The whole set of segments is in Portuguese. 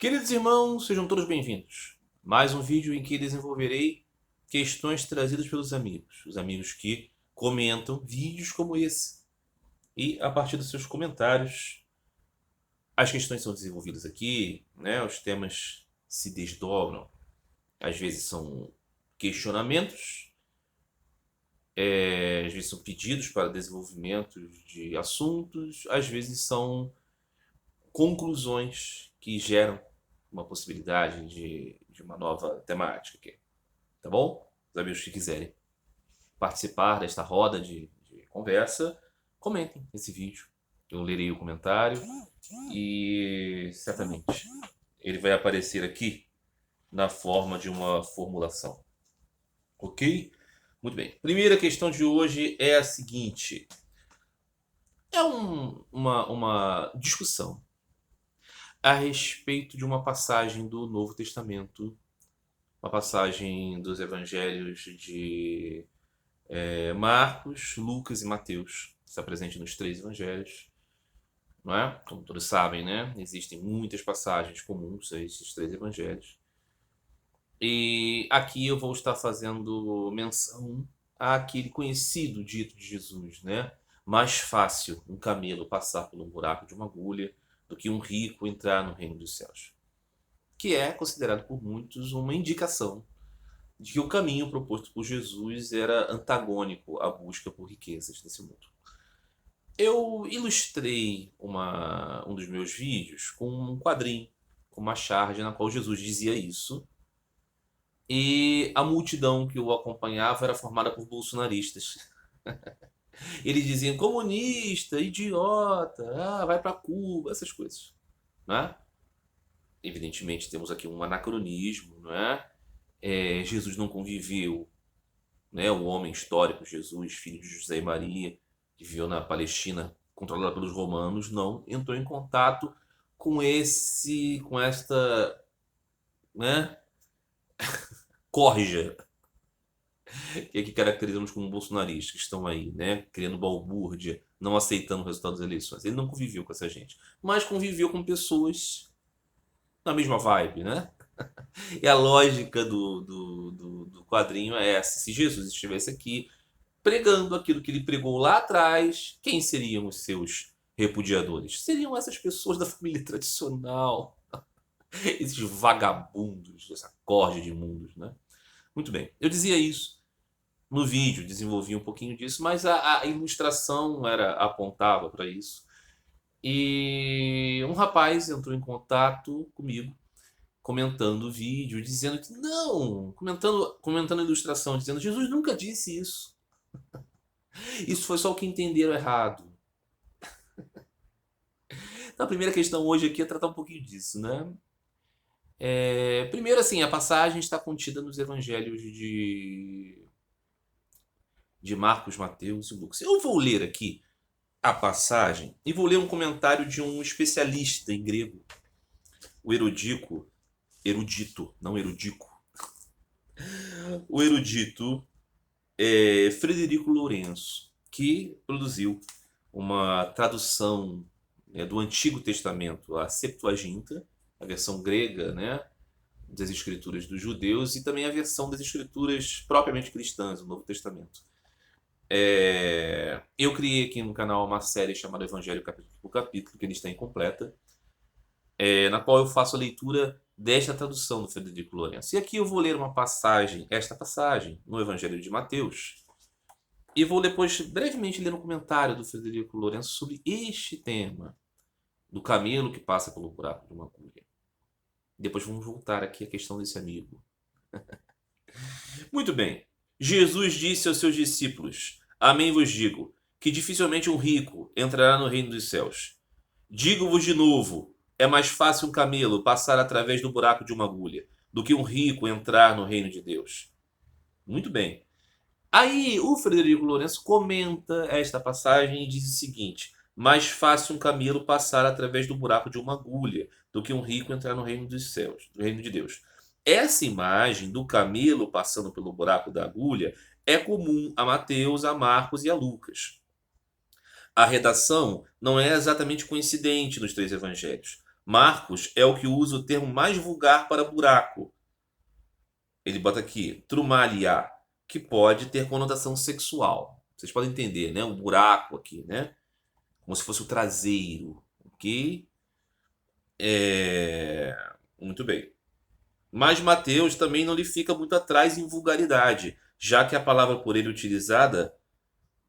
Queridos irmãos, sejam todos bem-vindos. Mais um vídeo em que desenvolverei questões trazidas pelos amigos. Os amigos que comentam vídeos como esse. E a partir dos seus comentários, as questões são desenvolvidas aqui, né? Os temas se desdobram. Às vezes são questionamentos, às vezes são pedidos para desenvolvimento de assuntos, às vezes são conclusões que geram uma possibilidade de uma nova temática aqui, tá bom? Os amigos que quiserem participar desta roda de conversa, comentem esse vídeo. Eu lerei o comentário e certamente ele vai aparecer aqui na forma de uma formulação. Ok? Muito bem. Primeira questão de hoje é a seguinte. É uma discussão a respeito de uma passagem do Novo Testamento, uma passagem dos evangelhos de Marcos, Lucas e Mateus. Está presente nos 3 evangelhos, não é? Como todos sabem, né? Existem muitas passagens comuns a esses 3 evangelhos. E aqui eu vou estar fazendo menção àquele conhecido dito de Jesus, né? Mais fácil um camelo passar por um buraco de uma agulha do que um rico entrar no reino dos céus. Que é considerado por muitos uma indicação de que o caminho proposto por Jesus era antagônico à busca por riquezas nesse mundo. Eu ilustrei um dos meus vídeos com um quadrinho, com uma charge na qual Jesus dizia isso, e a multidão que o acompanhava era formada por bolsonaristas. Eles diziam comunista, idiota, vai para Cuba, essas coisas, né? Evidentemente temos aqui um anacronismo, não é? Jesus não conviveu, né? O homem histórico Jesus, filho de José e Maria, que viveu na Palestina controlada pelos romanos, não entrou em contato com esta, né? Corja que aqui caracterizamos como bolsonaristas, que estão aí, né, criando balbúrdia, não aceitando o resultado das eleições. Ele não conviveu com essa gente, mas conviveu com pessoas na mesma vibe, né? E a lógica do quadrinho é essa. Se Jesus estivesse aqui pregando aquilo que ele pregou lá atrás, quem seriam os seus repudiadores? Seriam essas pessoas da família tradicional, esses vagabundos, essa corja de mundos, né? Muito bem, eu dizia isso no vídeo, desenvolvi um pouquinho disso, mas a ilustração apontava para isso. E um rapaz entrou em contato comigo, comentando o vídeo, dizendo que não, comentando a ilustração, dizendo Jesus nunca disse isso. Isso foi só o que entenderam errado. Então, a primeira questão hoje aqui é tratar um pouquinho disso, né? Primeiro, assim, a passagem está contida nos evangelhos de Marcos, Mateus e Lucas. Eu vou ler aqui a passagem e vou ler um comentário de um especialista em grego, o erudito, não erudico, o erudito Frederico Lourenço, que produziu uma tradução do Antigo Testamento, a Septuaginta, a versão grega, né, das Escrituras dos judeus, e também a versão das Escrituras propriamente cristãs, do Novo Testamento. Eu criei aqui no canal uma série chamada Evangelho Capítulo por Capítulo, que ele está incompleta, na qual eu faço a leitura desta tradução do Frederico Lourenço. E aqui eu vou ler esta passagem, no Evangelho de Mateus, e vou depois brevemente ler um comentário do Frederico Lourenço sobre este tema, do camelo que passa pelo buraco de uma agulha. Depois vamos voltar aqui à questão desse amigo. Muito bem. Jesus disse aos seus discípulos: Amém vos digo, que dificilmente um rico entrará no reino dos céus. Digo-vos de novo, é mais fácil um camelo passar através do buraco de uma agulha do que um rico entrar no reino de Deus. Muito bem. Aí o Frederico Lourenço comenta esta passagem e diz o seguinte: mais fácil um camelo passar através do buraco de uma agulha do que um rico entrar no reino dos céus, no reino de Deus. Essa imagem do camelo passando pelo buraco da agulha é comum a Mateus, a Marcos e a Lucas. A redação não é exatamente coincidente nos 3 evangelhos. Marcos é o que usa o termo mais vulgar para buraco. Ele bota aqui, trumalia, que pode ter conotação sexual. Vocês podem entender, né? Um buraco aqui, né? Como se fosse o traseiro, ok? Muito bem. Mas Mateus também não lhe fica muito atrás em vulgaridade, já que a palavra por ele utilizada,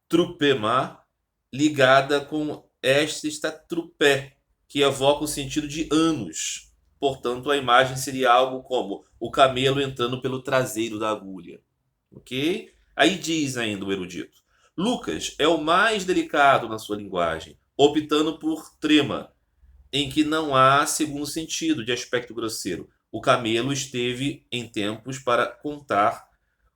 trupema, ligada com esta trupé, que evoca o sentido de anos. Portanto, a imagem seria algo como o camelo entrando pelo traseiro da agulha. Ok? Aí diz ainda o erudito. Lucas é o mais delicado na sua linguagem, optando por trema, em que não há segundo sentido de aspecto grosseiro. O camelo esteve em tempos para contar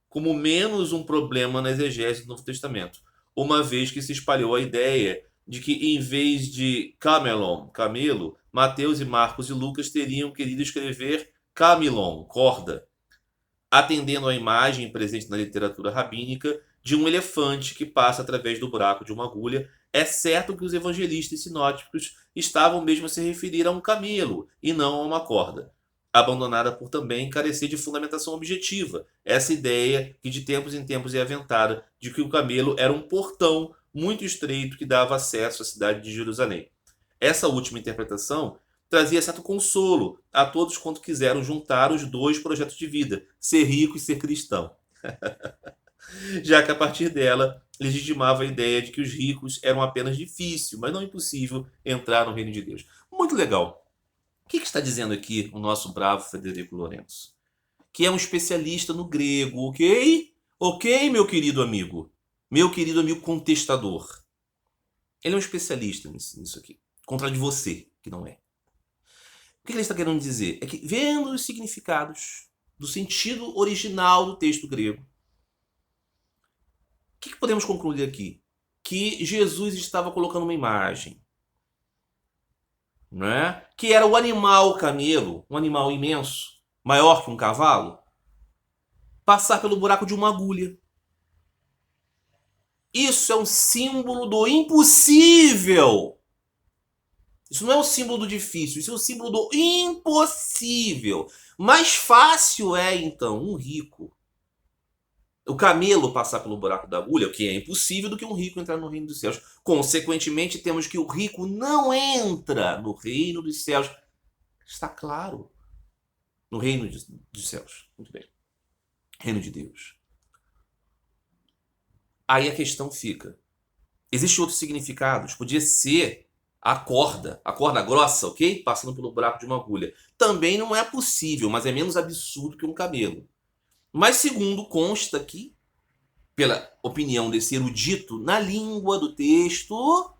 como menos um problema na exegese do Novo Testamento, uma vez que se espalhou a ideia de que, em vez de camelon, camelo, Mateus e Marcos e Lucas teriam querido escrever camilon, corda, atendendo à imagem presente na literatura rabínica de um elefante que passa através do buraco de uma agulha. É certo que os evangelistas sinóticos estavam mesmo a se referir a um camelo e não a uma corda, abandonada por também carecer de fundamentação objetiva. Essa ideia, que de tempos em tempos é aventada, de que o camelo era um portão muito estreito que dava acesso à cidade de Jerusalém. Essa última interpretação trazia certo consolo a todos quanto quiseram juntar os dois projetos de vida, ser rico e ser cristão, já que a partir dela legitimava a ideia de que os ricos eram apenas difícil, mas não impossível, entrar no reino de Deus. Muito legal. O que está dizendo aqui o nosso bravo Frederico Lourenço? Que é um especialista no grego, ok? Ok, meu querido amigo? Meu querido amigo contestador. Ele é um especialista nisso aqui. Contra de você, que não é. O que ele está querendo dizer? É que, vendo os significados do sentido original do texto grego, o que podemos concluir aqui? Que Jesus estava colocando uma imagem, não é? Que era o animal camelo, um animal imenso, maior que um cavalo, passar pelo buraco de uma agulha. Isso é um símbolo do impossível. Isso não é um símbolo do difícil, isso é um símbolo do impossível. Mais fácil é, então, um rico, o camelo passar pelo buraco da agulha, o que é impossível, do que um rico entrar no reino dos céus. Consequentemente, temos que o rico não entra no reino dos céus. Está claro. No reino dos céus. Muito bem. Reino de Deus. Aí a questão fica. Existem outros significados. Podia ser a corda grossa, ok? Passando pelo buraco de uma agulha. Também não é possível, mas é menos absurdo que um camelo. Mas segundo consta aqui, pela opinião desse erudito, na língua do texto,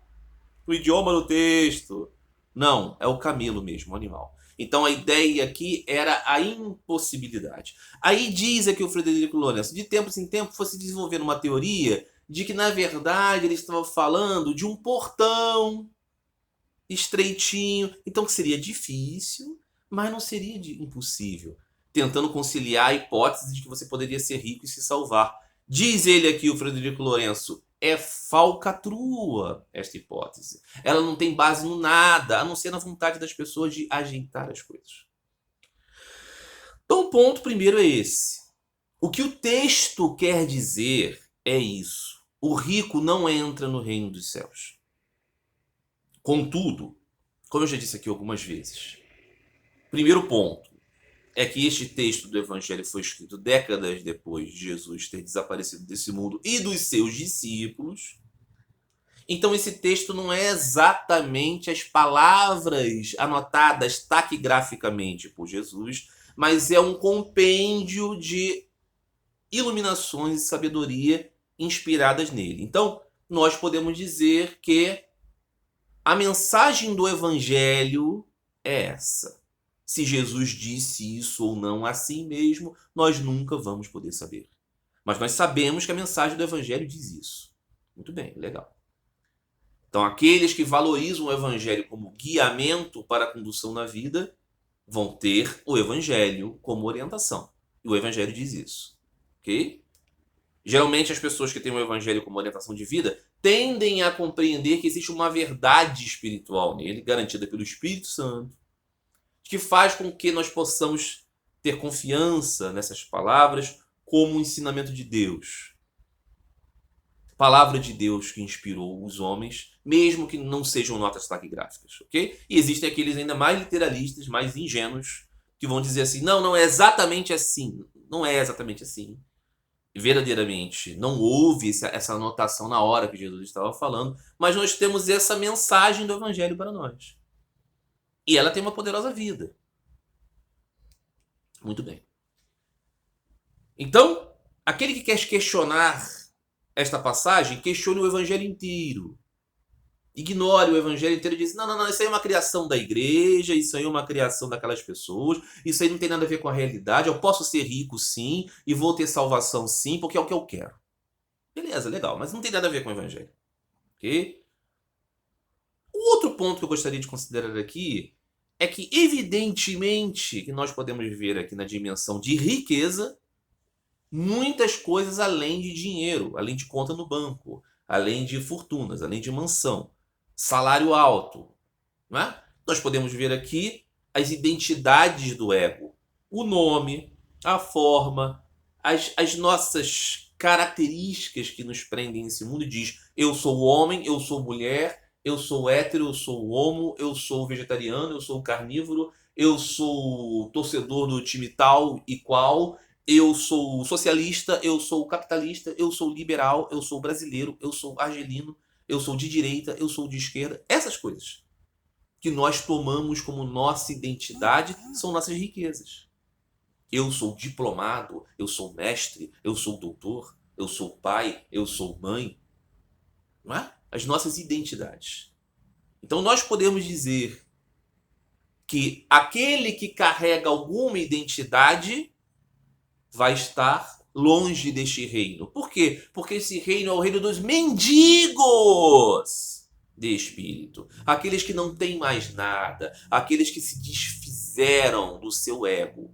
no idioma do texto, não, é o camelo mesmo, o animal. Então a ideia aqui era a impossibilidade. Aí diz aqui o Frederico Lourenço, de tempos em tempos fosse desenvolvendo uma teoria de que, na verdade, ele estava falando de um portão estreitinho, então que seria difícil, mas não seria impossível, tentando conciliar a hipótese de que você poderia ser rico e se salvar. Diz ele aqui, o Frederico Lourenço, é falcatrua esta hipótese. Ela não tem base no nada, a não ser na vontade das pessoas de ajeitar as coisas. Então o ponto primeiro é esse. O que o texto quer dizer é isso. O rico não entra no reino dos céus. Contudo, como eu já disse aqui algumas vezes, primeiro ponto é que este texto do Evangelho foi escrito décadas depois de Jesus ter desaparecido desse mundo e dos seus discípulos. Então esse texto não é exatamente as palavras anotadas taquigraficamente por Jesus, mas é um compêndio de iluminações e sabedoria inspiradas nele. Então, nós podemos dizer que a mensagem do Evangelho é essa. Se Jesus disse isso ou não assim mesmo, nós nunca vamos poder saber. Mas nós sabemos que a mensagem do Evangelho diz isso. Muito bem, legal. Então, aqueles que valorizam o Evangelho como guiamento para a condução na vida vão ter o Evangelho como orientação. E o Evangelho diz isso. Ok? Geralmente, as pessoas que têm o Evangelho como orientação de vida tendem a compreender que existe uma verdade espiritual nele, garantida pelo Espírito Santo, que faz com que nós possamos ter confiança nessas palavras como um ensinamento de Deus. Palavra de Deus que inspirou os homens, mesmo que não sejam notas taquigráficas, ok? E existem aqueles ainda mais literalistas, mais ingênuos, que vão dizer assim, não é exatamente assim. Não é exatamente assim. Verdadeiramente, não houve essa anotação na hora que Jesus estava falando, mas nós temos essa mensagem do Evangelho para nós. E ela tem uma poderosa vida. Muito bem. Então, aquele que quer questionar esta passagem, questione o Evangelho inteiro. Ignore o Evangelho inteiro e diz, não, isso aí é uma criação da igreja, isso aí é uma criação daquelas pessoas, isso aí não tem nada a ver com a realidade, eu posso ser rico sim, e vou ter salvação sim, porque é o que eu quero. Beleza, legal, mas não tem nada a ver com o Evangelho. Ok? O outro ponto que eu gostaria de considerar aqui é que, evidentemente, que nós podemos ver aqui na dimensão de riqueza muitas coisas além de dinheiro, além de conta no banco, além de fortunas, além de mansão, salário alto. Não é? Nós podemos ver aqui as identidades do ego, o nome, a forma, as nossas características que nos prendem nesse mundo e diz, eu sou homem, eu sou mulher, eu sou hétero, eu sou homo, eu sou vegetariano, eu sou carnívoro, eu sou torcedor do time tal e qual, eu sou socialista, eu sou capitalista, eu sou liberal, eu sou brasileiro, eu sou argelino, eu sou de direita, eu sou de esquerda. Essas coisas que nós tomamos como nossa identidade são nossas riquezas. Eu sou diplomado, eu sou mestre, eu sou doutor, eu sou pai, eu sou mãe. Não é? As nossas identidades. Então nós podemos dizer que aquele que carrega alguma identidade vai estar longe deste reino. Por quê? Porque esse reino é o reino dos mendigos de espírito. Aqueles que não têm mais nada. Aqueles que se desfizeram do seu ego.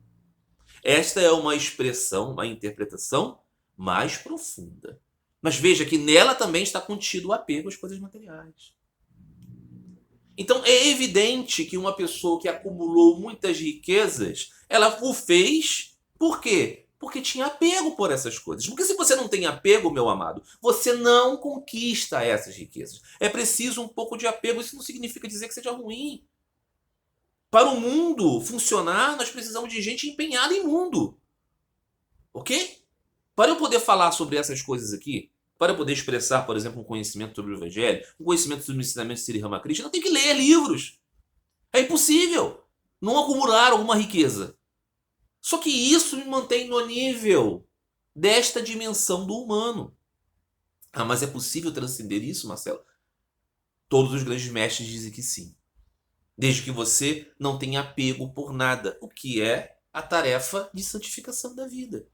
Esta é uma expressão, uma interpretação mais profunda. Mas veja que nela também está contido o apego às coisas materiais. Então é evidente que uma pessoa que acumulou muitas riquezas, ela o fez por quê? Porque tinha apego por essas coisas. Porque se você não tem apego, meu amado, você não conquista essas riquezas. É preciso um pouco de apego. Isso não significa dizer que seja ruim. Para o mundo funcionar, nós precisamos de gente empenhada em mundo. Ok? Para eu poder falar sobre essas coisas aqui, para eu poder expressar, por exemplo, um conhecimento sobre o Evangelho, um conhecimento sobre o ensinamento de Sri Ramakrishna, eu tenho que ler livros. É impossível não acumular alguma riqueza. Só que isso me mantém no nível desta dimensão do humano. Ah, mas é possível transcender isso, Marcelo? Todos os grandes mestres dizem que sim. Desde que você não tenha apego por nada, o que é a tarefa de santificação da vida.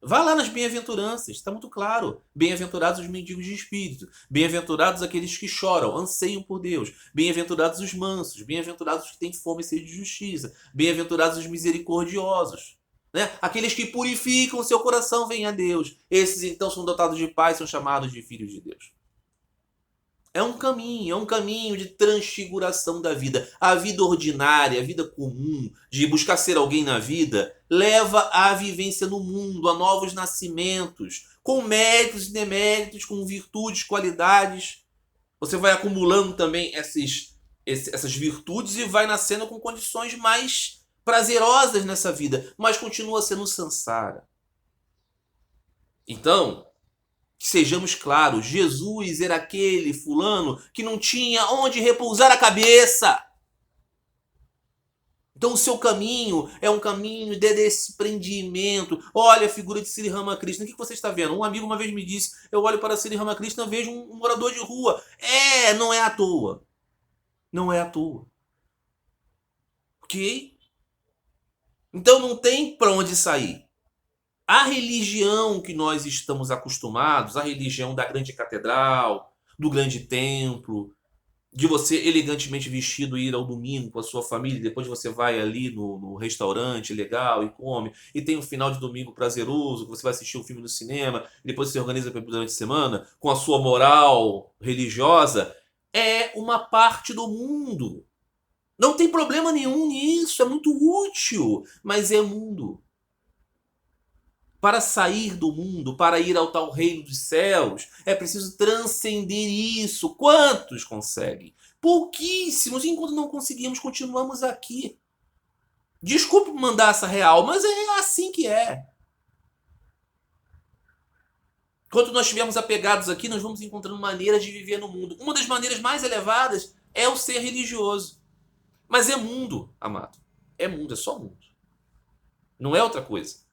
Vá lá nas bem-aventuranças, está muito claro. Bem-aventurados os mendigos de espírito. Bem-aventurados aqueles que choram, anseiam por Deus. Bem-aventurados os mansos. Bem-aventurados os que têm fome e sede de justiça. Bem-aventurados os misericordiosos. Né? Aqueles que purificam o seu coração, vêm a Deus. Esses então são dotados de paz, são chamados de filhos de Deus. É um caminho de transfiguração da vida. A vida ordinária, a vida comum, de buscar ser alguém na vida, leva à vivência no mundo, a novos nascimentos, com méritos e deméritos, com virtudes, qualidades. Você vai acumulando também essas virtudes e vai nascendo com condições mais prazerosas nessa vida, mas continua sendo samsara. Então, que sejamos claros, Jesus era aquele fulano que não tinha onde repousar a cabeça. Então o seu caminho é um caminho de desprendimento. Olha a figura de Sri Ramakrishna. O que você está vendo? Um amigo uma vez me disse, eu olho para Sri Ramakrishna e vejo um morador de rua. Não é à toa. Não é à toa. Ok? Então não tem para onde sair. A religião que nós estamos acostumados, a religião da grande catedral, do grande templo, de você elegantemente vestido ir ao domingo com a sua família, depois você vai ali no restaurante legal e come, e tem um final de domingo prazeroso, que você vai assistir um filme no cinema, e depois você organiza durante a semana, com a sua moral religiosa, é uma parte do mundo. Não tem problema nenhum nisso, é muito útil, mas é mundo. Para sair do mundo, para ir ao tal reino dos céus, é preciso transcender isso. Quantos conseguem? Pouquíssimos. Enquanto não conseguimos, continuamos aqui. Desculpe mandar essa real, mas é assim que é. Enquanto nós estivermos apegados aqui, nós vamos encontrando maneiras de viver no mundo. Uma das maneiras mais elevadas é o ser religioso. Mas é mundo, amado. É mundo, é só mundo. Não é outra coisa.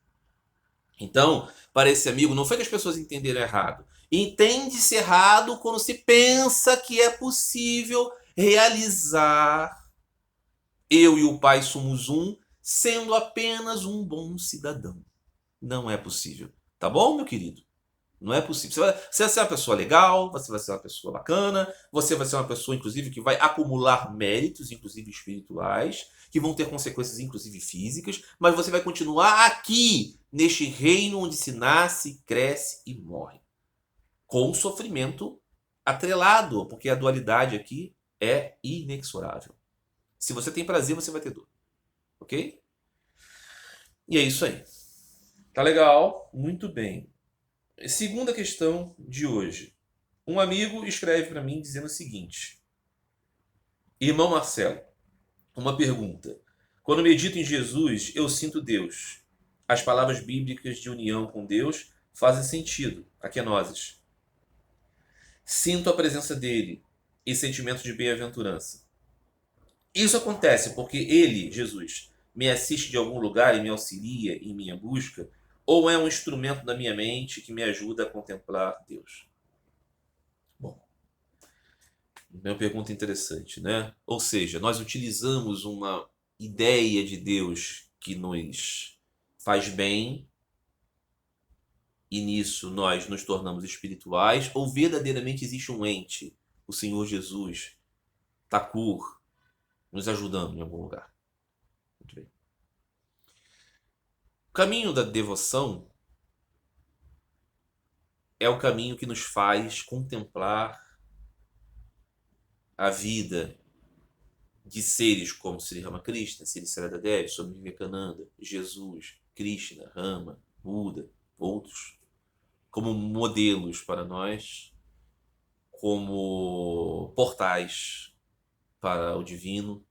Então, para esse amigo, não foi que as pessoas entenderam errado. Entende-se errado quando se pensa que é possível realizar eu e o Pai somos um, sendo apenas um bom cidadão. Não é possível. Tá bom, meu querido? Não é possível. Você vai ser uma pessoa legal, você vai ser uma pessoa bacana, você vai ser uma pessoa, inclusive, que vai acumular méritos, inclusive espirituais, que vão ter consequências, inclusive físicas, mas você vai continuar aqui, neste reino onde se nasce, cresce e morre. Com sofrimento atrelado, porque a dualidade aqui é inexorável. Se você tem prazer, você vai ter dor. Ok? E é isso aí. Tá legal? Muito bem. Segunda questão de hoje. Um amigo escreve para mim dizendo o seguinte: Irmão Marcelo, uma pergunta. Quando medito em Jesus, eu sinto Deus. As palavras bíblicas de união com Deus fazem sentido, aquenoses. Sinto a presença dele e sentimento de bem-aventurança. Isso acontece porque ele, Jesus, me assiste de algum lugar e me auxilia em minha busca, ou é um instrumento da minha mente que me ajuda a contemplar Deus? Bom, é uma pergunta interessante, né? Ou seja, nós utilizamos uma ideia de Deus que nos faz bem e nisso nós nos tornamos espirituais, ou verdadeiramente existe um ente, o Senhor Jesus, Thakur, nos ajudando em algum lugar? Muito bem. O caminho da devoção é o caminho que nos faz contemplar a vida de seres como Sri Ramakrishna, Sri Saradadev, Swami Vivekananda, Jesus, Krishna, Rama, Buda, outros, como modelos para nós, como portais para o divino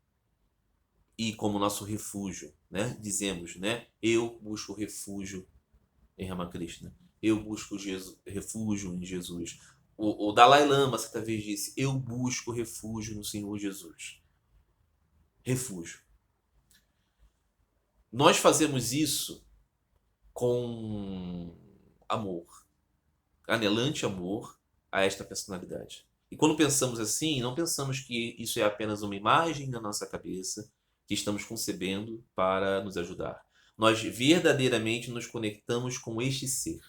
e como nosso refúgio, né? Dizemos, né? Eu busco refúgio em Ramakrishna. Eu busco refúgio em Jesus. O Dalai Lama certa vez disse: eu busco refúgio no Senhor Jesus. Refúgio. Nós fazemos isso com amor, anelante amor a esta personalidade. E quando pensamos assim, não pensamos que isso é apenas uma imagem na nossa cabeça que estamos concebendo para nos ajudar. Nós verdadeiramente nos conectamos com este ser.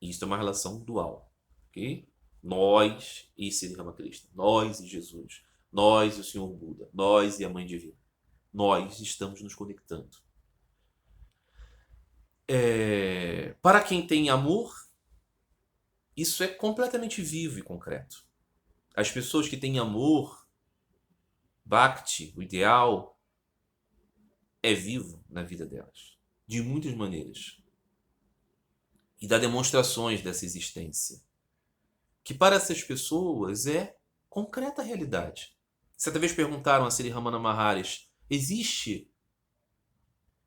E isso é uma relação dual. Okay? Nós e Sri Ramakrishna. Nós e Jesus. Nós e o Senhor Buda. Nós e a Mãe Divina. Nós estamos nos conectando. Para quem tem amor, isso é completamente vivo e concreto. As pessoas que têm amor, Bhakti, o ideal, é vivo na vida delas. De muitas maneiras. E dá demonstrações dessa existência. Que para essas pessoas é concreta realidade. Certa vez perguntaram a Sri Ramana Maharaj: existe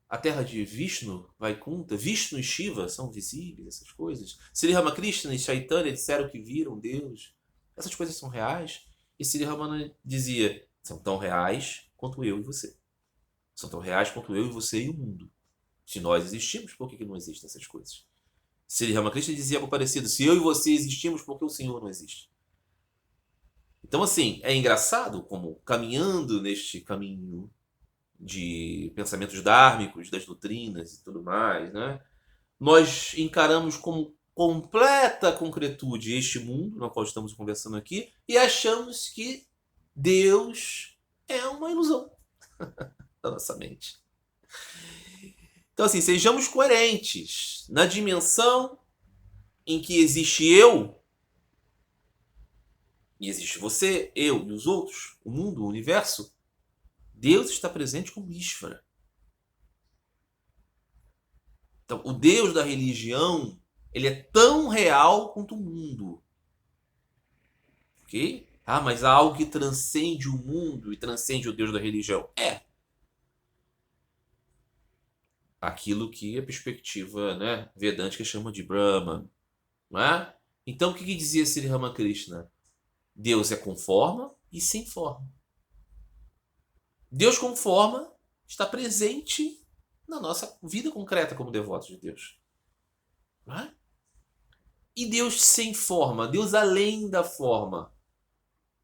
a terra de Vishnu, Vaikunta? Vishnu e Shiva são visíveis, essas coisas? Sri Ramakrishna e Chaitanya disseram que viram Deus. Essas coisas são reais? E Sri Ramana dizia: são tão reais quanto eu e você. São tão reais quanto eu e você e o mundo. Se nós existimos, por que não existem essas coisas? Sri Ramakrishna dizia algo parecido: se eu e você existimos, por que o Senhor não existe? Então, assim, é engraçado como, caminhando neste caminho de pensamentos dármicos, das doutrinas e tudo mais, né? Nós encaramos como completa concretude este mundo no qual estamos conversando aqui e achamos que Deus é uma ilusão da nossa mente. Então, assim, sejamos coerentes na dimensão em que existe eu, e existe você, eu e os outros, o mundo, o universo. Deus está presente como Ishvara. Então, o Deus da religião, ele é tão real quanto o mundo. Ok? Ah, mas há algo que transcende o mundo e transcende o Deus da religião. É. Aquilo que a perspectiva, né, vedântica chama de Brahman. Não é? Então, o que dizia Sri Ramakrishna? Deus é com forma e sem forma. Deus com forma está presente na nossa vida concreta como devotos de Deus. Não é? E Deus sem forma, Deus além da forma,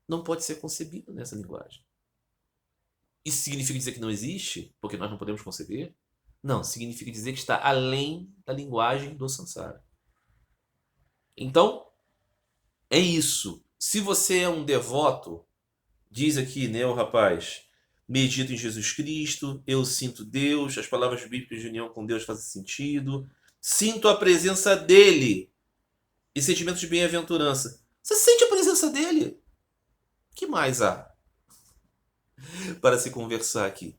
não pode ser concebido nessa linguagem. Isso significa dizer que não existe, porque nós não podemos conceber? Não, significa dizer que está além da linguagem do samsara. Então, é isso. Se você é um devoto, diz aqui, né, o rapaz, medito em Jesus Cristo, eu sinto Deus, as palavras bíblicas de união com Deus fazem sentido, sinto a presença dele e sentimentos de bem-aventurança. Você sente a presença dele? O que mais há para se conversar aqui?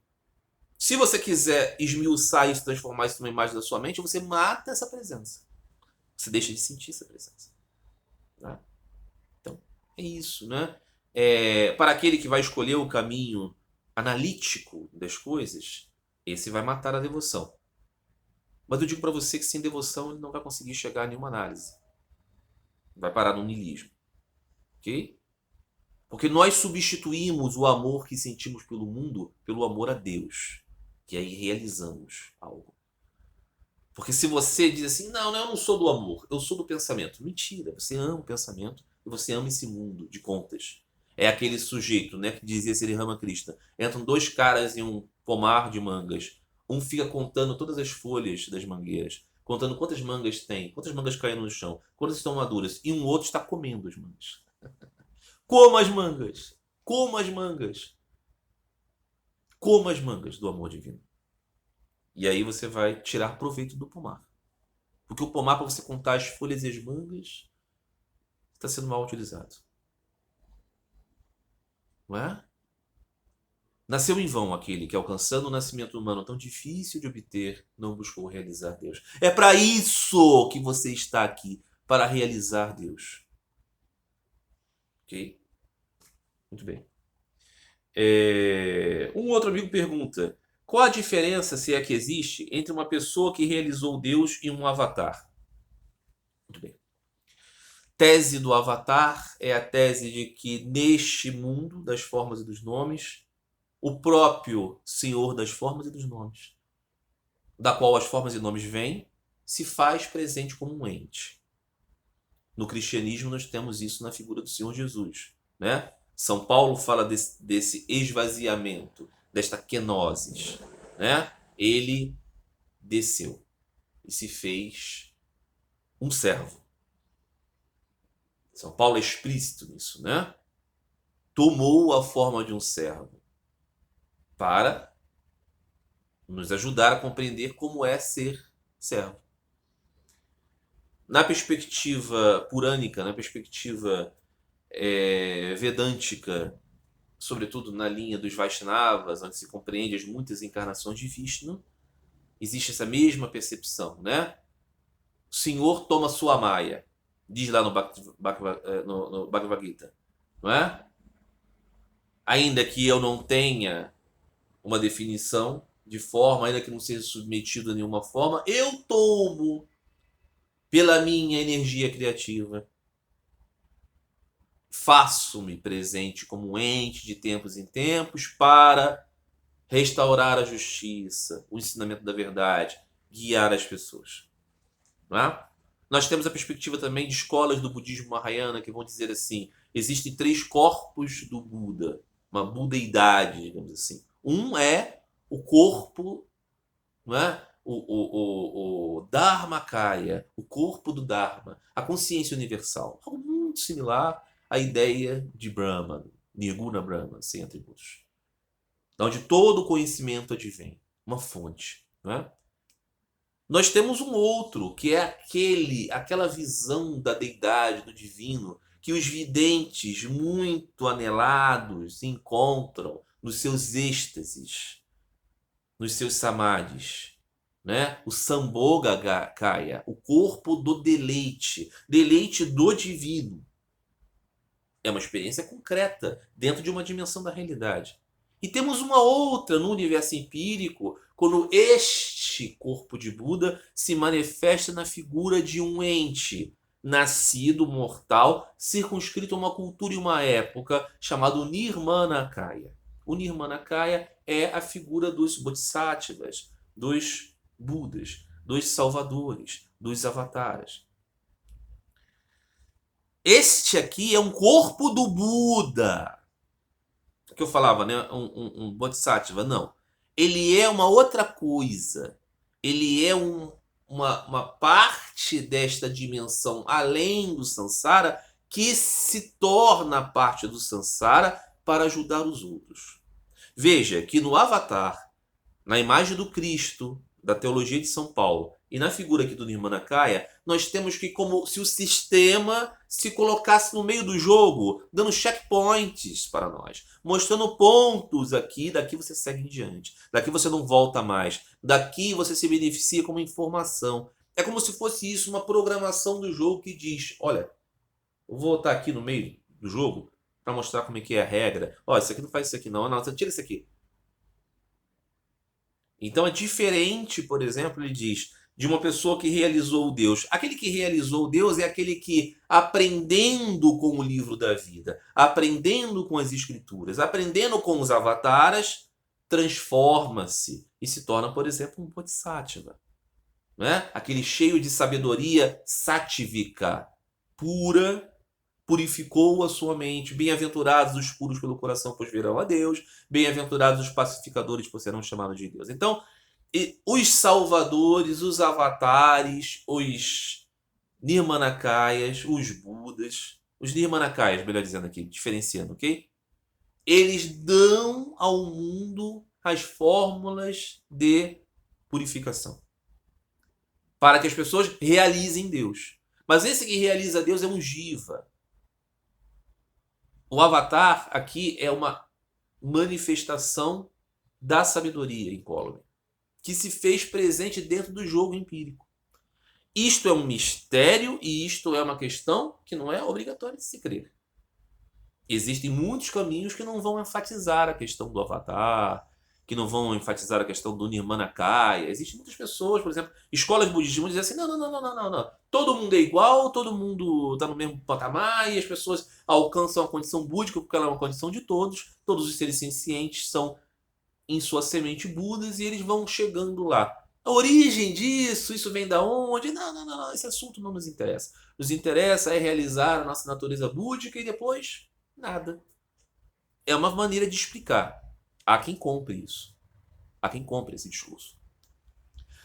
Se você quiser esmiuçar isso, transformar isso numa imagem da sua mente, você mata essa presença. Você deixa de sentir essa presença. Tá? Então, é isso, né? Para aquele que vai escolher o caminho analítico das coisas, esse vai matar a devoção. Mas eu digo para você que sem devoção ele não vai conseguir chegar a nenhuma análise. Vai parar no niilismo. Ok? Porque nós substituímos o amor que sentimos pelo mundo pelo amor a Deus. Que aí realizamos algo. Porque se você diz assim, não, eu não sou do amor, eu sou do pensamento. Mentira, você ama o pensamento e você ama esse mundo de contas. É aquele sujeito, né, que dizia Sri Ramakrishna. Entram dois caras em um pomar de mangas. Um fica contando todas as folhas das mangueiras, contando quantas mangas tem, quantas mangas caíram no chão, quantas estão maduras. E um outro está comendo as mangas. Coma as mangas! Coma as mangas! Coma as mangas do amor divino. E aí você vai tirar proveito do pomar. Porque o pomar, para você contar as folhas e as mangas, está sendo mal utilizado. Não é? Nasceu em vão aquele que, alcançando o nascimento humano tão difícil de obter, não buscou realizar Deus. É para isso que você está aqui, para realizar Deus. Ok? Muito bem. Um outro amigo pergunta: qual a diferença, se é que existe, entre uma pessoa que realizou Deus e um avatar? Muito bem. Tese do avatar é a tese de que neste mundo das formas e dos nomes, o próprio Senhor das formas e dos nomes, da qual as formas e nomes vêm, se faz presente como um ente. No cristianismo nós temos isso na figura do Senhor Jesus, né? São Paulo fala desse esvaziamento, desta kenosis, né? Ele desceu e se fez um servo. São Paulo é explícito nisso, né? Tomou a forma de um servo para nos ajudar a compreender como é ser servo. Na perspectiva purânica, na perspectiva vedântica, sobretudo na linha dos Vaishnavas, onde se compreende as muitas encarnações de Vishnu, existe essa mesma percepção, né? O Senhor toma sua maia, diz lá no Bhagavad Gita, não é? Ainda que eu não tenha uma definição de forma, ainda que não seja submetido a nenhuma forma, eu tomo pela minha energia criativa. Faço-me presente como um ente de tempos em tempos para restaurar a justiça, o ensinamento da verdade, guiar as pessoas. Não é? Nós temos a perspectiva também de escolas do budismo Mahayana que vão dizer assim, existem 3 corpos do Buda, uma budeidade, digamos assim. Um é o corpo, não é? O Dharmakaya, o corpo do Dharma, a consciência universal. Algo muito similar à ideia de Brahman, Nirguna Brahman, sem atributos. Onde todo o conhecimento advém, uma fonte. Não é? Nós temos um outro, que é aquela visão da deidade, do divino, que os videntes muito anelados se encontram nos seus êxtases, nos seus samadhis, né? O Sambhoga Kaya, o corpo do deleite, deleite do divino. É uma experiência concreta, dentro de uma dimensão da realidade. E temos uma outra no universo empírico, quando este corpo de Buda se manifesta na figura de um ente nascido, mortal, circunscrito a uma cultura e uma época, chamado Nirmanakaya. O Nirmanakaya é a figura dos Bodhisattvas, dos Budas, dos salvadores, dos avataras. Este aqui é um corpo do Buda. O que eu falava, né? Um Bodhisattva. Não. Ele é uma outra coisa. Ele é uma parte desta dimensão além do Sansara que se torna parte do Sansara para ajudar os outros. Veja que no Avatar, na imagem do Cristo, da teologia de São Paulo, e na figura aqui do Nirmanakaya, nós temos que, como se o sistema se colocasse no meio do jogo, dando checkpoints para nós, mostrando pontos aqui, daqui você segue em diante, daqui você não volta mais, daqui você se beneficia como informação. É como se fosse isso, uma programação do jogo que diz, olha, eu vou estar aqui no meio do jogo para mostrar como é que é a regra. Ó, isso aqui não faz isso aqui não, você tira isso aqui. Então é diferente, por exemplo, ele diz, de uma pessoa que realizou o Deus. Aquele que realizou o Deus é aquele que, aprendendo com o livro da vida, aprendendo com as escrituras, aprendendo com os avataras, transforma-se e se torna, por exemplo, um Bodhisattva. Né? Aquele cheio de sabedoria sattvica, pura, purificou a sua mente. Bem-aventurados os puros pelo coração, pois verão a Deus. Bem-aventurados os pacificadores, pois serão chamados de Deus. Então, os salvadores, os avatares, os Nirmanakayas, os Budas, os Nirmanakayas, melhor dizendo aqui, diferenciando, ok? Eles dão ao mundo as fórmulas de purificação para que as pessoas realizem Deus. Mas esse que realiza Deus é um Jiva. O avatar aqui é uma manifestação da sabedoria incólume, que se fez presente dentro do jogo empírico. Isto é um mistério e isto é uma questão que não é obrigatória de se crer. Existem muitos caminhos que não vão enfatizar a questão do avatar, que não vão enfatizar a questão do Nirmanakaya. Existem muitas pessoas, por exemplo, escolas budistas dizem assim, não. Todo mundo é igual, todo mundo está no mesmo patamar e as pessoas alcançam a condição búdica porque ela é uma condição de todos. Todos os seres sencientes são, em sua semente, Budas e eles vão chegando lá. A origem disso, isso vem da onde? Não, esse assunto não nos interessa. Nos interessa é realizar a nossa natureza búdica e depois, nada. É uma maneira de explicar. Há quem compre isso. Há quem compre esse discurso.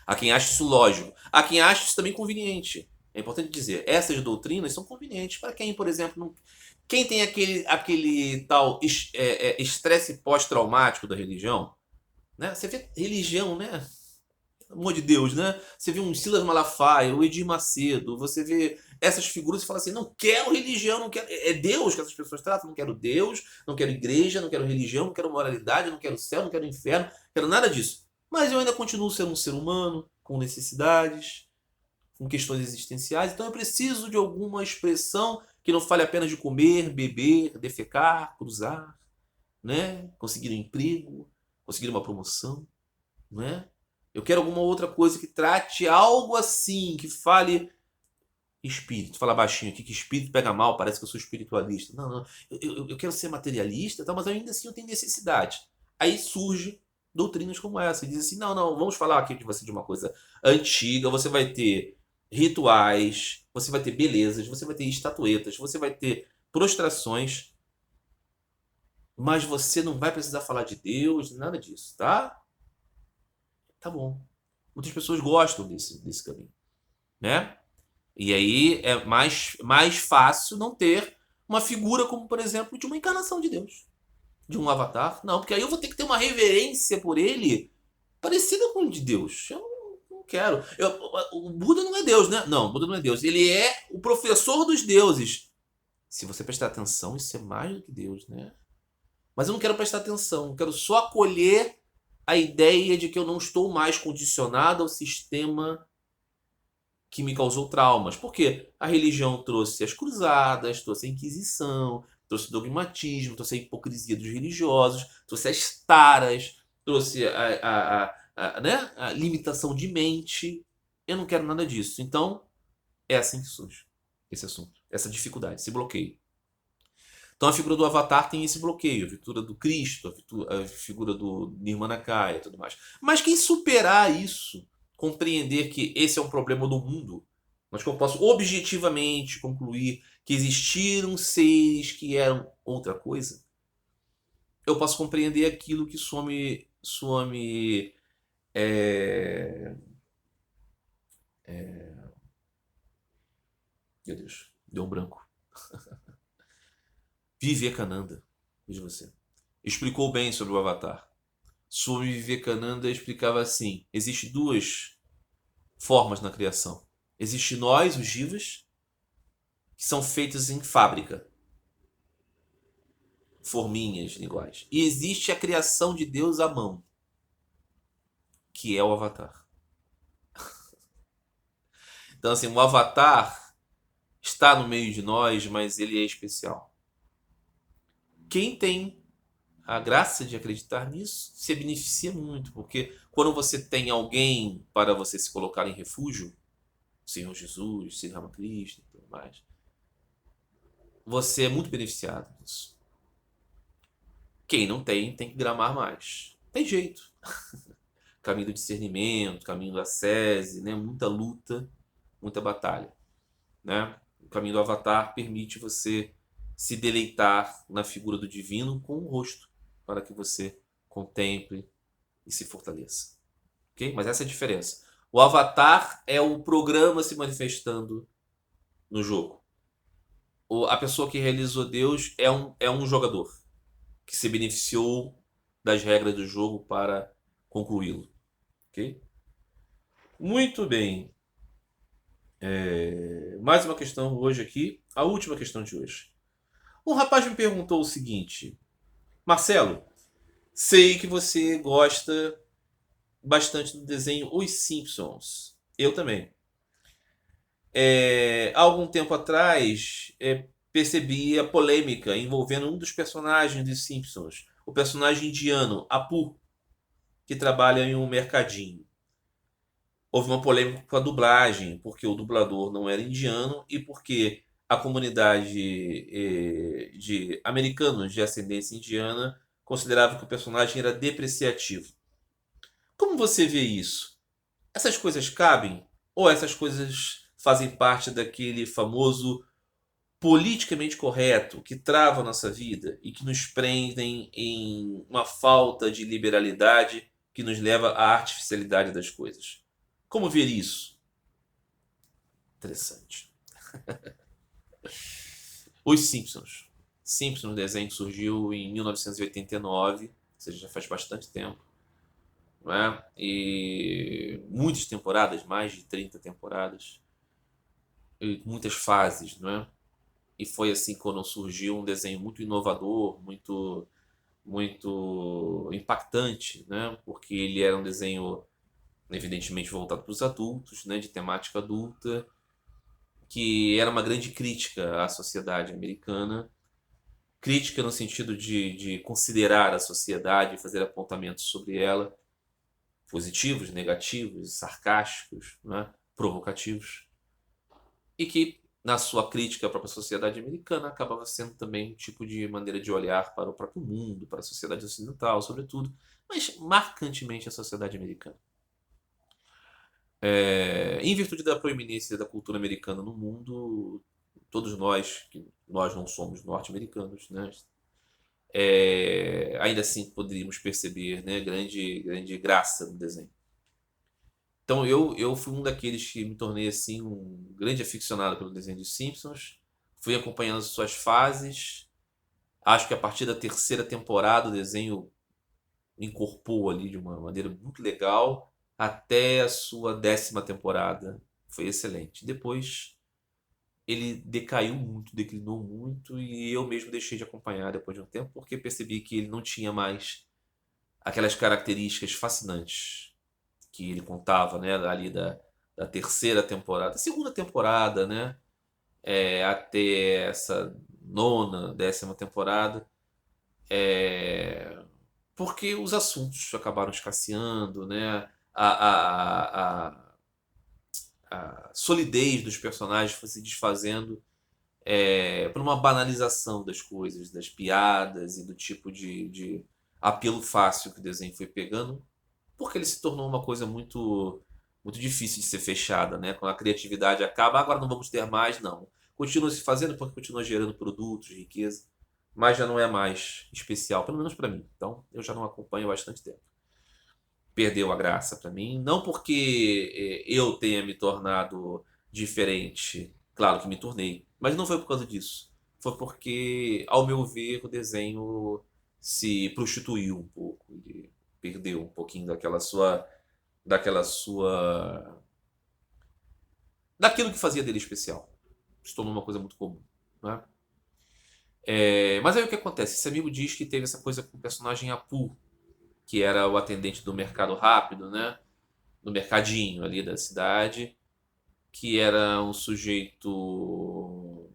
Há quem ache isso lógico. Há quem ache isso também conveniente. É importante dizer, essas doutrinas são convenientes para quem, por exemplo, não... quem tem aquele tal estresse pós-traumático da religião, né? Você vê religião, né? Pelo amor de Deus, né? Você vê um Silas Malafaia, o Edir Macedo, você vê essas figuras e fala assim, não quero religião, não quero... É Deus que essas pessoas tratam, não quero Deus, não quero igreja, não quero religião, não quero moralidade, não quero céu, não quero inferno, não quero nada disso. Mas eu ainda continuo sendo um ser humano, com necessidades, com questões existenciais, então eu preciso de alguma expressão que não fale apenas de comer, beber, defecar, cruzar, né? Conseguir um emprego, conseguir uma promoção, né? Eu quero alguma outra coisa que trate algo assim, que fale espírito. Fala baixinho aqui, que espírito pega mal, parece que eu sou espiritualista. Não. Eu quero ser materialista, mas ainda assim eu tenho necessidade. Aí surge doutrinas como essa. Diz assim, não, vamos falar aqui de uma coisa antiga. Você vai ter rituais, você vai ter belezas, você vai ter estatuetas, você vai ter prostrações, mas você não vai precisar falar de Deus, nada disso, tá? Tá bom. Muitas pessoas gostam desse caminho, né? E aí é mais fácil não ter uma figura como, por exemplo, de uma encarnação de Deus, de um avatar. Não, porque aí eu vou ter que ter uma reverência por ele parecida com o de Deus. Eu não quero. O Buda não é Deus, né? Não, o Buda não é Deus. Ele é o professor dos deuses. Se você prestar atenção, isso é mais do que Deus, né? Mas eu não quero prestar atenção, eu quero só acolher a ideia de que eu não estou mais condicionado ao sistema que me causou traumas. Porque a religião trouxe as cruzadas, trouxe a Inquisição, trouxe o dogmatismo, trouxe a hipocrisia dos religiosos, trouxe as taras, trouxe né, a limitação de mente. Eu não quero nada disso. Então, é assim que surge esse assunto, essa dificuldade, esse bloqueio. Então a figura do Avatar tem esse bloqueio, a figura do Cristo, a figura do Nirmanakaya e tudo mais. Mas quem superar isso, compreender que esse é um problema do mundo, mas que eu posso objetivamente concluir que existiram seres que eram outra coisa, eu posso compreender aquilo que some meu Deus, deu um branco. Vivekananda, veja você, explicou bem sobre o Avatar. Swami Vivekananda explicava assim: existem duas formas na criação. Existe nós, os jivas, que são feitos em fábrica, forminhas iguais. E existe a criação de Deus à mão, que é o Avatar. Então, assim, o Avatar está no meio de nós, mas ele é especial. Quem tem a graça de acreditar nisso se beneficia muito, porque quando você tem alguém para você se colocar em refúgio, Senhor Jesus, Sri Ramakrishna e tudo mais, você é muito beneficiado disso. Quem não tem, tem que gramar mais. Tem jeito. Caminho do discernimento, caminho da ascese, né? Muita luta, muita batalha. Né? O caminho do Avatar permite você se deleitar na figura do divino com o rosto, para que você contemple e se fortaleça. Okay? Mas essa é a diferença. O Avatar é o programa se manifestando no jogo. A pessoa que realizou Deus é um jogador que se beneficiou das regras do jogo para concluí-lo. Ok? Muito bem. Mais uma questão hoje aqui. A última questão de hoje. Um rapaz me perguntou o seguinte: Marcelo, sei que você gosta bastante do desenho Os Simpsons. Eu também. Há algum tempo atrás, percebi a polêmica envolvendo um dos personagens dos Simpsons, o personagem indiano, Apu, que trabalha em um mercadinho. Houve uma polêmica com a dublagem, porque o dublador não era indiano e porque a comunidade de americanos de ascendência indiana considerava que o personagem era depreciativo. Como você vê isso? Essas coisas cabem? Ou essas coisas fazem parte daquele famoso politicamente correto que trava a nossa vida e que nos prendem em uma falta de liberalidade que nos leva à artificialidade das coisas? Como ver isso? Interessante. Os Simpsons. Simpsons, desenho surgiu em 1989, ou seja, já faz bastante tempo. Não é? E muitas temporadas, mais de 30 temporadas, e muitas fases, não é? E foi assim quando surgiu um desenho muito inovador, muito impactante, né? Porque ele era um desenho evidentemente voltado para os adultos, né? De temática adulta, que era uma grande crítica à sociedade americana, crítica no sentido de considerar a sociedade e fazer apontamentos sobre ela, positivos, negativos, sarcásticos, né? Provocativos, e que na sua crítica à própria sociedade americana acabava sendo também um tipo de maneira de olhar para o próprio mundo, para a sociedade ocidental, sobretudo, mas marcantemente a sociedade americana. Em virtude da proeminência da cultura americana no mundo, todos nós, que nós não somos norte-americanos, né, ainda assim poderíamos perceber, né, grande graça no desenho. Então eu fui um daqueles que me tornei assim um grande aficionado pelo desenho dos Simpsons. Fui acompanhando as suas fases. Acho que a partir da terceira temporada o desenho incorporou ali de uma maneira muito legal até a sua 10ª temporada. Foi excelente. Depois ele decaiu muito, declinou muito, e eu mesmo deixei de acompanhar depois de um tempo, porque percebi que ele não tinha mais aquelas características fascinantes que ele contava, né, ali da terceira temporada, segunda temporada, né, até essa nona, décima temporada, porque os assuntos acabaram escasseando, né, a solidez dos personagens foi se desfazendo por uma banalização das coisas, das piadas e do tipo de apelo fácil que o desenho foi pegando, porque ele se tornou uma coisa muito difícil de ser fechada, né? Quando a criatividade acaba, agora não vamos ter mais, não. Continua se fazendo porque continua gerando produtos, riqueza, mas já não é mais especial, pelo menos para mim. Então, eu já não acompanho há bastante tempo. Perdeu a graça para mim, não porque eu tenha me tornado diferente, claro que me tornei, mas não foi por causa disso. Foi porque, ao meu ver, o desenho se prostituiu um pouco, ele perdeu um pouquinho daquela sua, daquilo que fazia dele especial. Se tornou uma coisa muito comum, né? Mas aí o que acontece? Esse amigo diz que teve essa coisa com o personagem Apu, que era o atendente do mercado rápido, né? Do mercadinho ali da cidade, que era um sujeito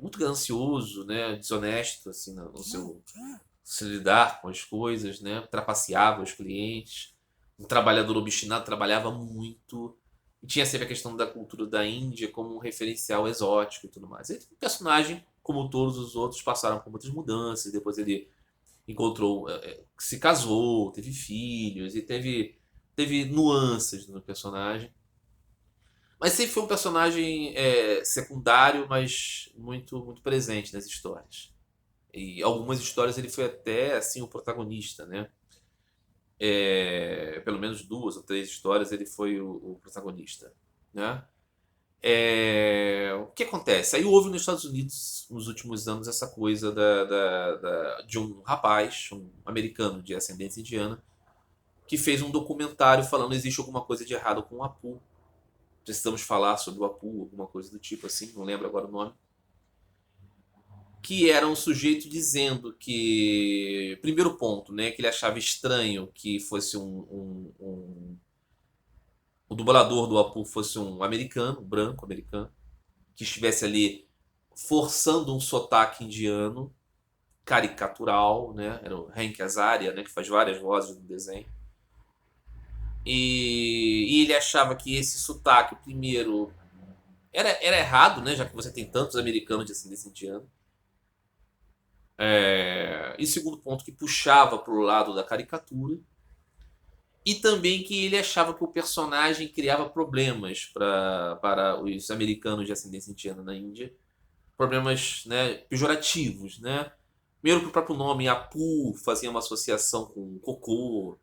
muito ganancioso, né? Desonesto assim, no seu se lidar com as coisas, né? Trapaceava os clientes, um trabalhador obstinado, trabalhava muito. E tinha sempre a questão da cultura da Índia como um referencial exótico e tudo mais. E o personagem, como todos os outros, passaram por muitas mudanças. Depois ele encontrou, se casou, teve filhos e teve nuances no personagem. Mas sempre foi um personagem secundário, mas muito presente nas histórias. E algumas histórias ele foi até assim o protagonista, né? Pelo menos duas ou três histórias ele foi o protagonista, né? O que acontece? Aí houve nos Estados Unidos, nos últimos anos, essa coisa de um rapaz, um americano de ascendência indiana, que fez um documentário falando existe alguma coisa de errado com o Apu. Precisamos falar sobre o Apu, alguma coisa do tipo assim, não lembro agora o nome. Que era um sujeito dizendo que, primeiro ponto, né, que ele achava estranho que fosse o dublador do Apu fosse um americano, um branco americano, que estivesse ali forçando um sotaque indiano caricatural, né? Era o Hank Azaria, né, que faz várias vozes no desenho. E ele achava que esse sotaque, primeiro, era errado, né, já que você tem tantos americanos de ascendência indiana. E segundo ponto, que puxava para o lado da caricatura. E também que ele achava que o personagem criava problemas para os americanos de ascendência indiana na Índia. Problemas, né, pejorativos, né? Primeiro que o próprio nome Apu fazia uma associação com cocô.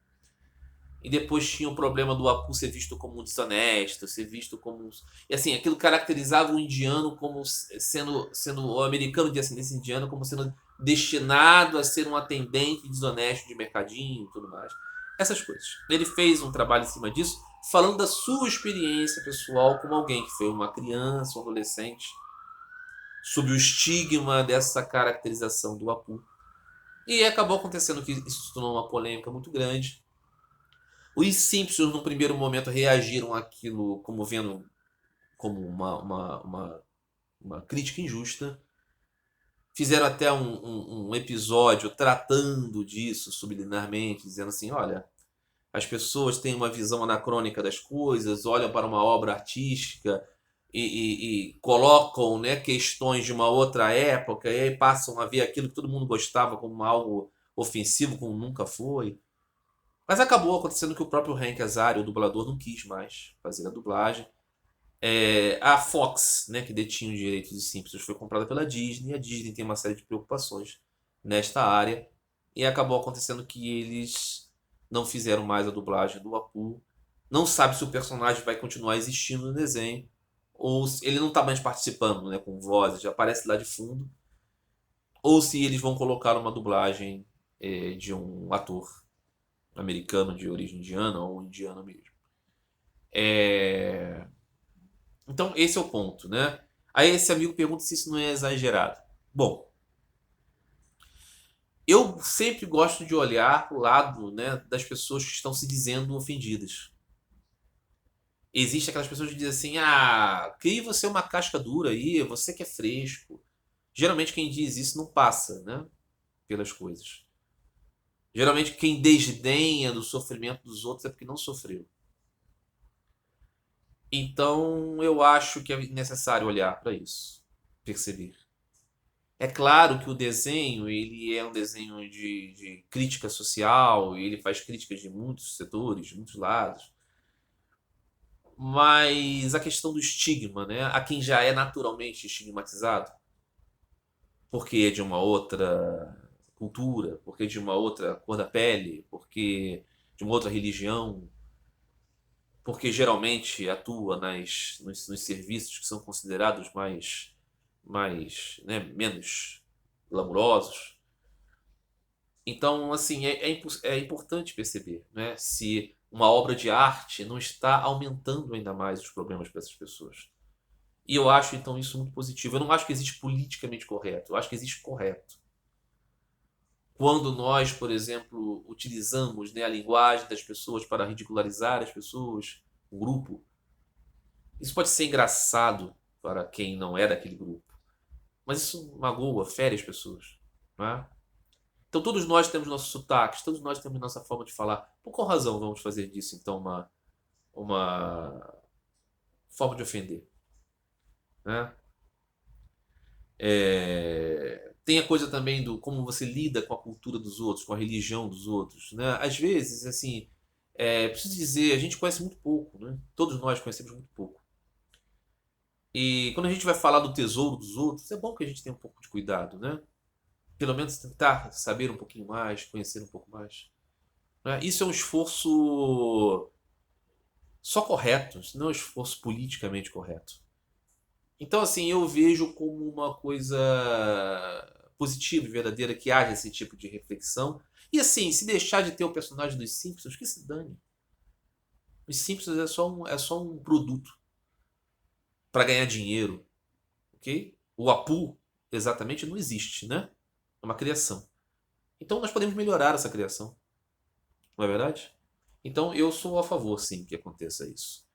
E depois tinha o problema do Apu ser visto como desonesto, ser visto como... E assim, aquilo caracterizava o indiano como sendo o americano de ascendência indiana como sendo destinado a ser um atendente desonesto de mercadinho e tudo mais. Essas coisas. Ele fez um trabalho em cima disso, falando da sua experiência pessoal como alguém que foi uma criança, um adolescente, sob o estigma dessa caracterização do Apu. E acabou acontecendo que isso se tornou uma polêmica muito grande. Os Simpsons, num primeiro momento, reagiram àquilo como vendo como uma crítica injusta. Fizeram até um episódio tratando disso subliminarmente, dizendo assim: olha, as pessoas têm uma visão anacrônica das coisas, olham para uma obra artística e colocam, né, questões de uma outra época e aí passam a ver aquilo que todo mundo gostava como algo ofensivo, como nunca foi. Mas acabou acontecendo que o próprio Hank Azaria, o dublador, não quis mais fazer a dublagem. A Fox, né, que detinha os direitos de Simpsons, foi comprada pela Disney. A Disney tem uma série de preocupações nesta área. E acabou acontecendo que eles não fizeram mais a dublagem do Apu. Não sabe se o personagem vai continuar existindo no desenho. Ou se ele não está mais participando, né, com vozes, já aparece lá de fundo. Ou se eles vão colocar uma dublagem de um ator americano de origem indiana ou indiano mesmo. Então, esse é o ponto, né? Aí esse amigo pergunta se isso não é exagerado. Bom, eu sempre gosto de olhar o lado, né, das pessoas que estão se dizendo ofendidas. Existem aquelas pessoas que dizem assim: ah, crie você uma casca dura aí, você que é fresco. Geralmente quem diz isso não passa, né, pelas coisas. Geralmente quem desdenha do sofrimento dos outros é porque não sofreu. Então eu acho que é necessário olhar para isso, perceber. É claro que o desenho, ele é um desenho de crítica social, e ele faz críticas de muitos setores, de muitos lados. Mas a questão do estigma, né? A quem já é naturalmente estigmatizado, porque é de uma outra cultura, porque é de uma outra cor da pele, porque de uma outra religião, porque geralmente atua nos serviços que são considerados né, menos glamurosos. Então, assim, é importante perceber, né, se uma obra de arte não está aumentando ainda mais os problemas para essas pessoas. E eu acho, então, isso muito positivo. Eu não acho que existe politicamente correto, eu acho que existe correto. Quando nós, por exemplo, utilizamos, né, a linguagem das pessoas para ridicularizar as pessoas, o grupo, isso pode ser engraçado para quem não é daquele grupo, mas isso magoa, fere as pessoas, não é? Então todos nós temos nossos sotaques, todos nós temos nossa forma de falar. Por qual razão vamos fazer disso, então, uma forma de ofender, né? Tem a coisa também do como você lida com a cultura dos outros, com a religião dos outros, né? Às vezes, assim, preciso dizer, a gente conhece muito pouco, né? Todos nós conhecemos muito pouco. E quando a gente vai falar do tesouro dos outros, é bom que a gente tenha um pouco de cuidado, né? Pelo menos tentar saber um pouquinho mais, conhecer um pouco mais, né? Isso é um esforço só correto, não é um esforço politicamente correto. Então, assim, eu vejo como uma coisa positiva e verdadeira que haja esse tipo de reflexão. E, assim, se deixar de ter o personagem dos Simpsons, que se dane. Os Simpsons é só um produto para ganhar dinheiro, ok? O Apu, exatamente, não existe, né? É uma criação. Então, nós podemos melhorar essa criação, não é verdade? Então, eu sou a favor, sim, que aconteça isso.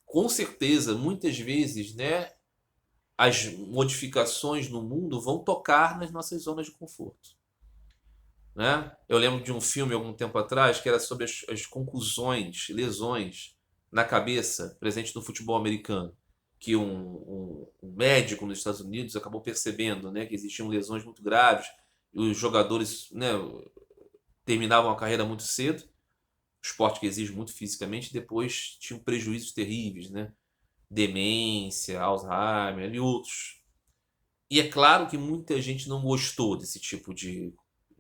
Com certeza, muitas vezes, né, as modificações no mundo vão tocar nas nossas zonas de conforto, né? Eu lembro de um filme algum tempo atrás que era sobre as conclusões, lesões na cabeça presentes no futebol americano, que um médico nos Estados Unidos acabou percebendo, né, que existiam lesões muito graves e os jogadores, né, terminavam a carreira muito cedo, esporte que exige muito fisicamente, e depois tinham prejuízos terríveis, né? Demência, Alzheimer e outros. E é claro que muita gente não gostou desse tipo de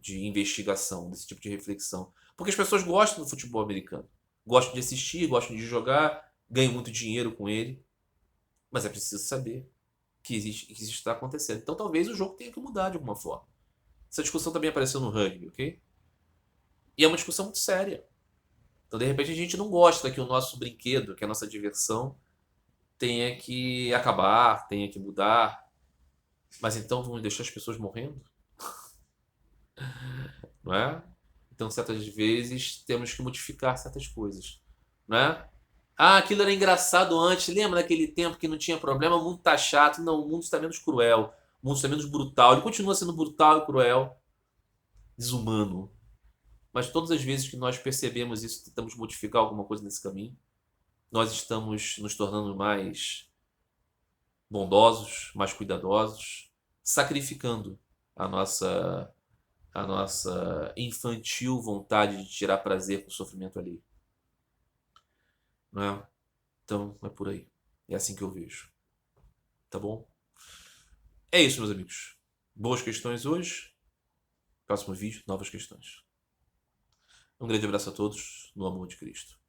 investigação, desse tipo de reflexão. Porque as pessoas gostam do futebol americano. Gostam de assistir, gostam de jogar, ganham muito dinheiro com ele. Mas é preciso saber que isso está acontecendo. Então talvez o jogo tenha que mudar de alguma forma. Essa discussão também apareceu no rugby, ok? E é uma discussão muito séria. Então, de repente, a gente não gosta que o nosso brinquedo, que a nossa diversão, tenha que acabar, tenha que mudar. Mas então vamos deixar as pessoas morrendo, não é? Então, certas vezes, temos que modificar certas coisas, não é? Ah, aquilo era engraçado antes. Lembra daquele tempo que não tinha problema? O mundo tá chato. Não, o mundo está menos cruel. O mundo está menos brutal. Ele continua sendo brutal e cruel, desumano. Mas todas as vezes que nós percebemos isso, tentamos modificar alguma coisa nesse caminho, nós estamos nos tornando mais bondosos, mais cuidadosos, sacrificando a nossa a nossa infantil vontade de tirar prazer com o sofrimento alheio, não é? Então é por aí. É assim que eu vejo, tá bom? É isso, meus amigos. Boas questões hoje. Próximo vídeo, novas questões. Um grande abraço a todos, no amor de Cristo.